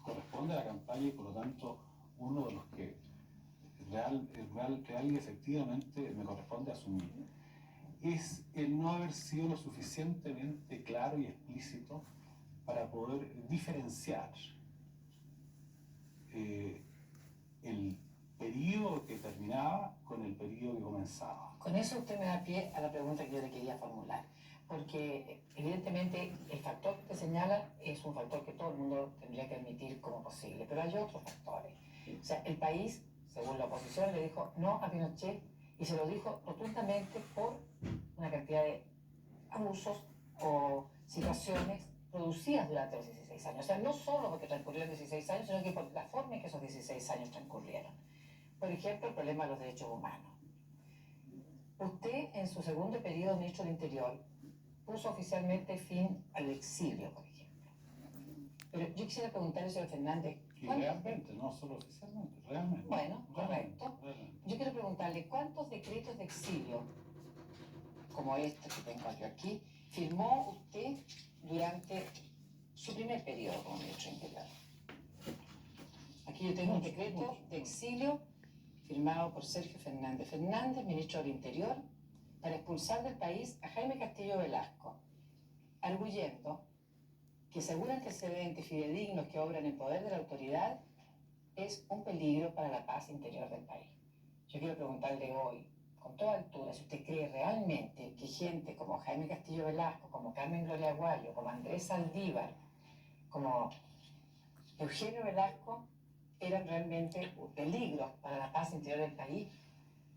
corresponde a la campaña y por lo tanto uno de los que real y efectivamente me corresponde asumir, es el no haber sido lo suficientemente claro y explícito para poder diferenciar el periodo que terminaba con el periodo que comenzaba. Con eso usted me da pie a la pregunta que yo le quería formular, porque evidentemente el factor que te señala es un factor que todo el mundo tendría que admitir como posible, pero hay otros factores. O sea, el país, según la oposición, le dijo no a Pinochet y se lo dijo rotundamente por una cantidad de abusos o situaciones producidas durante los 16 años. O sea, no solo porque transcurrieron 16 años, sino que por la forma en que esos 16 años transcurrieron. Por ejemplo, el problema de los derechos humanos. Usted, en su segundo periodo de ministro del Interior, puso oficialmente fin al exilio, por ejemplo. Pero yo quisiera preguntarle, señor Fernández... Y realmente, no solo oficialmente, realmente. Bueno, correcto. Yo quiero preguntarle, ¿cuántos decretos de exilio, como este que tengo yo aquí, firmó usted durante su primer periodo como ministro del Interior? Aquí yo tengo un decreto de exilio firmado por Sergio Fernández Fernández, ministro del Interior, para expulsar del país a Jaime Castillo Velasco, arguyendo que según antecedentes fidedignos que obran en poder de la autoridad, es un peligro para la paz interior del país. Yo quiero preguntarle hoy, con toda altura, si usted cree realmente que gente como Jaime Castillo Velasco, como Carmen Gloria Aguayo, como Andrés Saldívar, como Eugenio Velasco, eran realmente peligros para la paz interior del país,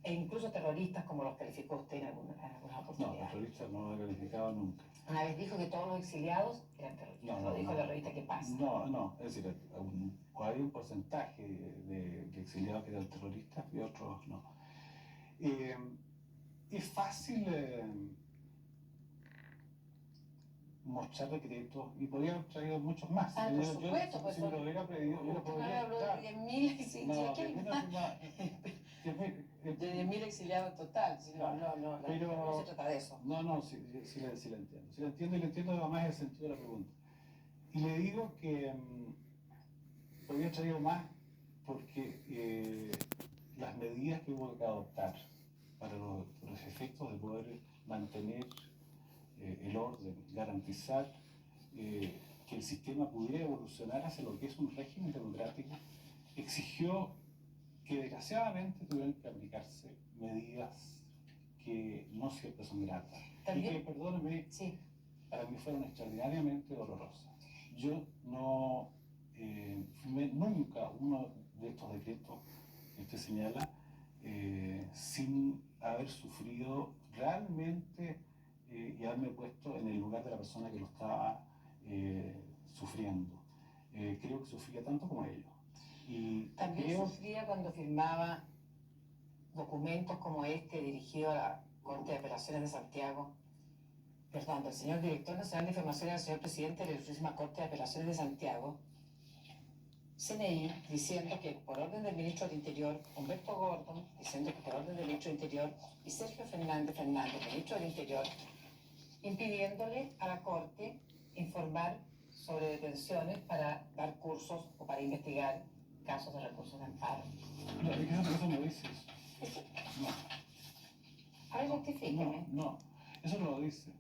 e incluso terroristas como los calificó usted en algunas No, oportunidades. terrorista no lo he calificado nunca. Una vez dijo que todos los exiliados eran terroristas, lo dijo la revista ¿Qué pasa? No, es decir, hay un porcentaje de exiliados que eran terroristas y otros no. Es fácil mostrar decretos y podría haber traído muchos más. Ah, por supuesto, pues si me lo hubiera pedido, yo lo usted no podría habló de dar. 10.000, sí, No, sí, de ¿qué? 10.000 De 10.000 exiliados en total. Sí, no se trata de eso. No, sí la entiendo. Sí la entiendo y le entiendo además el sentido de la pregunta. Y le digo que podría haber traído más porque las medidas que hubo que adoptar para los efectos de poder mantener el orden, garantizar que el sistema pudiera evolucionar hacia lo que es un régimen democrático, exigió que desgraciadamente tuvieran que aplicarse medidas que no siempre son gratas. ¿También? Y que, perdóneme, Sí. para mí fueron extraordinariamente dolorosas. Yo no firmé nunca uno de estos decretos que usted señala sin haber sufrido realmente y haberme puesto en el lugar de la persona que lo estaba sufriendo. Creo que sufría tanto como ellos. Y También sufría cuando firmaba documentos como este dirigido a la Corte de Apelaciones de Santiago, perdón, del señor Director Nacional de Información y al señor Presidente de la Ilustrísima Corte de Apelaciones de Santiago, CNI, diciendo que por orden del Ministro del Interior, Humberto Gordon, diciendo que por orden del Ministro del Interior, y Sergio Fernández, Ministro del Interior, impidiéndole a la Corte informar sobre detenciones para dar cursos o para investigar casos de recursos de amparo. No, es que eso no dice eso. No. A ver, justifíqueme. No, eso no lo dice.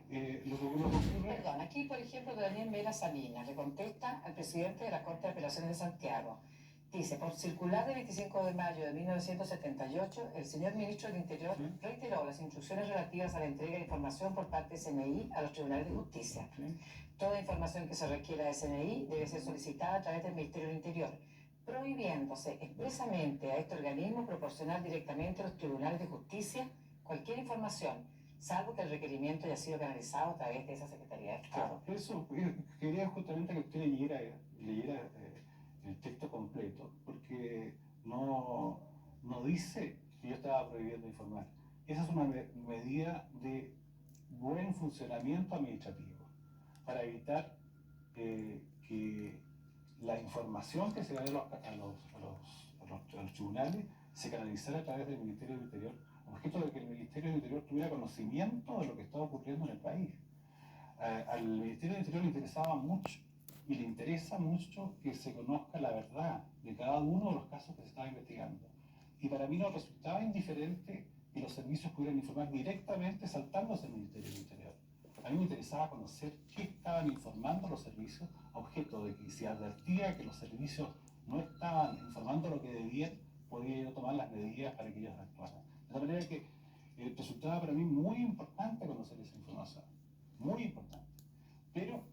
Lo que ocurre... Perdón, aquí por ejemplo Daniel Mera Salinas le contesta al presidente de la Corte de Apelaciones de Santiago. Dice, por circular del 25 de mayo de 1978, el señor Ministro del Interior reiteró las instrucciones relativas a la entrega de información por parte de CNI a los tribunales de justicia. Toda información que se requiera de CNI debe ser solicitada a través del Ministerio del Interior, prohibiéndose expresamente a este organismo proporcionar directamente a los tribunales de justicia cualquier información, salvo que el requerimiento haya sido canalizado a través de esa Secretaría de Estado. Claro, eso quería justamente que usted leyera el texto completo, porque no dice que yo estaba prohibiendo informar. Esa es una medida de buen funcionamiento administrativo, para evitar que la información que se da a los tribunales se canalizara a través del Ministerio del Interior, objeto de que el Ministerio del Interior tuviera conocimiento de lo que estaba ocurriendo en el país. Al Ministerio del Interior le interesaba mucho y le interesa mucho que se conozca la verdad de cada uno de los casos que se estaba investigando. Y para mí no resultaba indiferente que los servicios pudieran informar directamente saltándose el Ministerio del Interior. A mí me interesaba conocer qué estaban informando los servicios, objeto de que si advertía que los servicios no estaban informando lo que debían, podía yo tomar las medidas para que ellos actuaran. De la manera que resultaba para mí muy importante conocer esa información, muy importante. Pero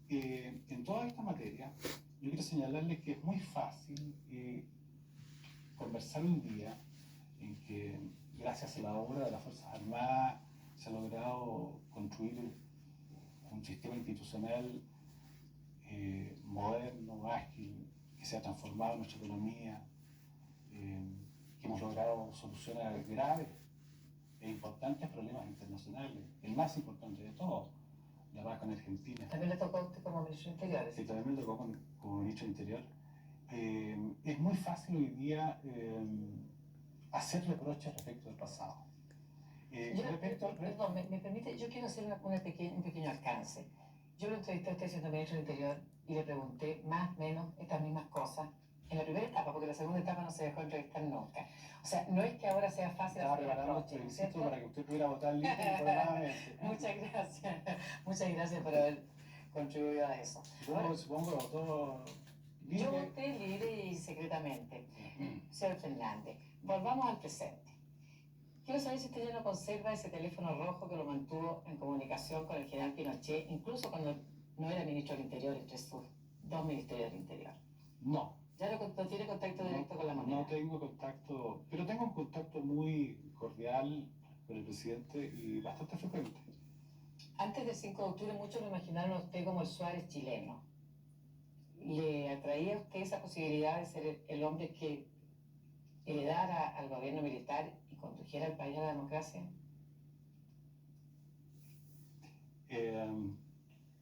en toda esta materia, yo quiero señalarles que es muy fácil conversar un día en que, gracias a la obra de las Fuerzas Armadas, se ha logrado construir un sistema institucional moderno, ágil, que se ha transformado nuestra economía, que hemos logrado solucionar graves e importantes problemas internacionales, el más importante de todos, la paz con Argentina. También le tocó a usted como ministro de Interior. Sí, también me tocó como ministro de Interior. Es muy fácil hoy día hacer reproches respecto del pasado. Perdón, me permite, yo quiero hacer un pequeño alcance. Yo lo entrevisté a usted siendo ministro del Interior y le pregunté más o menos estas mismas cosas En la primera etapa, porque la segunda etapa no se dejó entrevistar nunca. O sea, no es que ahora sea fácil Estaba hacer el preparando el approach, ¿no es plebiscito cierto? para que usted pudiera votar libre y informadamente. Muchas gracias. Muchas gracias por haber contribuido a eso. Supongo que votó Yo libre. voté libre y secretamente, señor Fernández. Volvamos al presente. Quiero saber si usted ya no conserva ese teléfono rojo que lo mantuvo en comunicación con el general Pinochet, incluso cuando no era ministro del Interior, entre sus dos ministerios del Interior. No. Ya no tiene contacto directo con la moneda. No tengo contacto, pero tengo un contacto muy cordial con el presidente y bastante frecuente. Antes del 5 de octubre muchos lo imaginaron a usted como el Suárez chileno. ¿Le atraía a usted esa posibilidad de ser el hombre que heredara al gobierno militar y condujera al país a la democracia?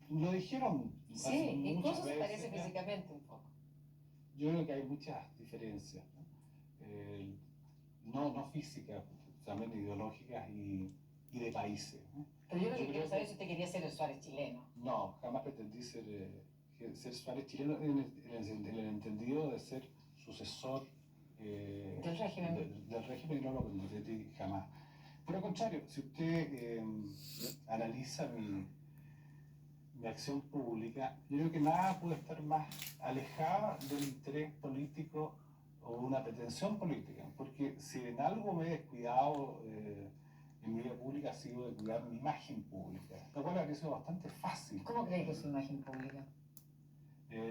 Lo dijeron Sí, muchas incluso se veces, parece físicamente un poco. Yo creo que hay muchas diferencias, no físicas, también ideológicas y de países, ¿no? Pero yo lo que Yo quiero creo saber es si usted quería ser el Suárez chileno. No, jamás pretendí ser Suárez chileno en el entendido de ser sucesor Del régimen. del régimen, y no lo pretendí jamás. Por el contrario, si usted analiza mi acción pública, yo creo que nada puede estar más alejada del interés político o una pretensión política, porque si en algo me he descuidado en mi vida pública ha sido de cuidar mi imagen pública, lo cual ha sido bastante fácil. ¿Cómo cree que es su imagen pública?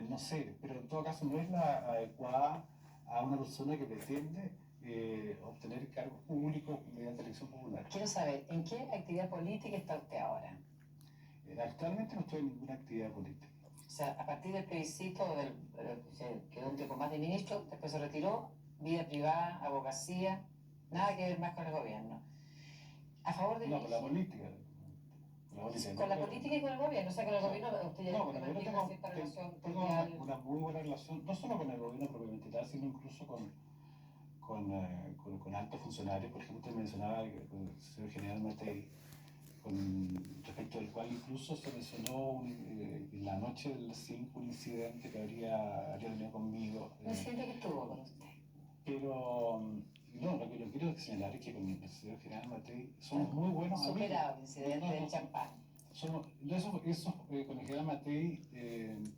No sé, pero en todo caso no es la adecuada a una persona que pretende obtener cargos públicos mediante elección popular. Quiero saber, ¿en qué actividad política está usted ahora? Actualmente no estoy en ninguna actividad política. O sea, a partir del plebiscito, se quedó un tiempo más de ministro, después se retiró, vida privada, abogacía, nada que ver más con el gobierno. A favor de No, con la política. Con la política y con el gobierno, o sea, con el gobierno usted ya No, con el gobierno mantiene una cierta relación tengo cordial. una muy buena relación, no solo con el gobierno propiamente tal, sino incluso con altos funcionarios. Por ejemplo, usted mencionaba el señor general Matei, con respecto del cual incluso se mencionó en la noche del 5 un incidente que habría tenido conmigo. Un incidente que tuvo con usted. Pero no, lo que yo quiero señalar es que con el señor general Matei somos muy buenos amigos. Superado el incidente del champán. Con el general Matei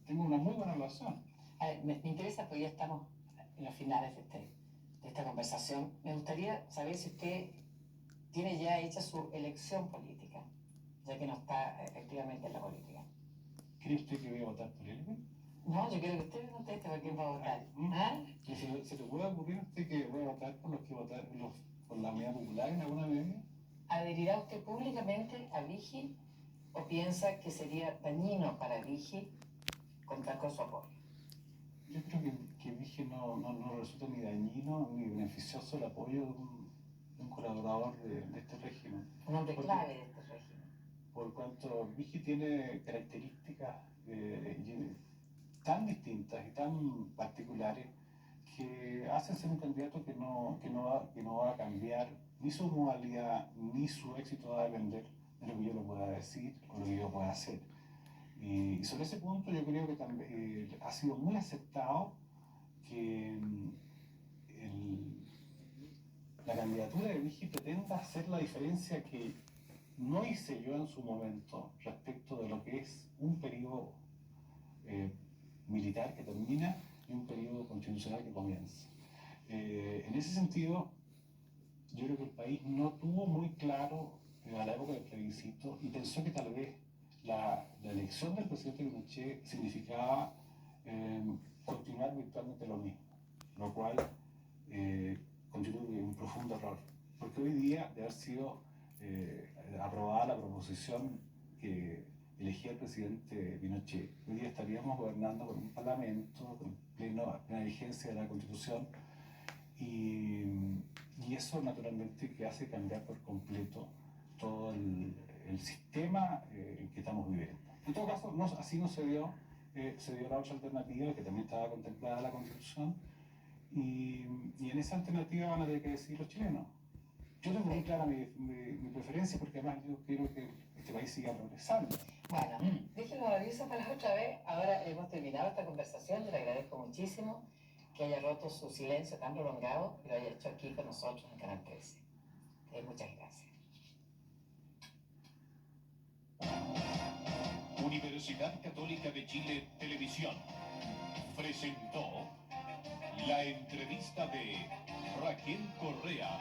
tengo una muy buena relación. A ver, me interesa porque ya estamos en los finales de esta conversación. Me gustaría saber si usted tiene ya hecha su elección política, ya que no está activamente en la política. ¿Cree usted que voy a votar por él? No, yo quiero que usted me conteste por quién va a votar. ¿Ah? ¿Se le puede ocurrir a usted que voy a votar por los que votaron por la Unidad Popular en alguna medida? ¿Adherirá usted públicamente a Vigi o piensa que sería dañino para Vigi contar con su apoyo? Yo creo que Vigi no resulta ni dañino ni beneficioso el apoyo de un colaborador de este régimen. Un hombre clave de este régimen. Por cuanto Vigi tiene características tan distintas y tan particulares que hacen ser un candidato que no va a cambiar ni su modalidad ni su éxito va a depender de lo que yo le pueda decir o lo que yo pueda hacer. Y sobre ese punto yo creo que también ha sido muy aceptado que la candidatura de Vigi pretenda hacer la diferencia que no hice yo en su momento respecto de lo que es un periodo militar que termina y un periodo constitucional que comienza. En ese sentido, yo creo que el país no tuvo muy claro a la época del plebiscito y pensó que tal vez la elección del presidente Pinochet significaba continuar virtualmente lo mismo, lo cual constituye un profundo error, porque hoy día, de haber sido aprobada la proposición que elegía el presidente Pinochet, hoy día estaríamos gobernando con un parlamento con plena vigencia de la Constitución y eso naturalmente que hace cambiar por completo todo el sistema en que estamos viviendo. En todo caso, así no se dio la otra alternativa que también estaba contemplada en la Constitución y en esa alternativa van a tener que decidir los chilenos. Yo tengo muy clara mi preferencia porque además yo quiero que este país siga progresando. Bueno, déjenlo aviso para la otra vez. Ahora hemos terminado esta conversación, yo le agradezco muchísimo. que haya roto su silencio tan prolongado y lo haya hecho aquí con nosotros en Canal 13. Muchas gracias. Universidad Católica de Chile Televisión presentó la entrevista de Raquel Correa.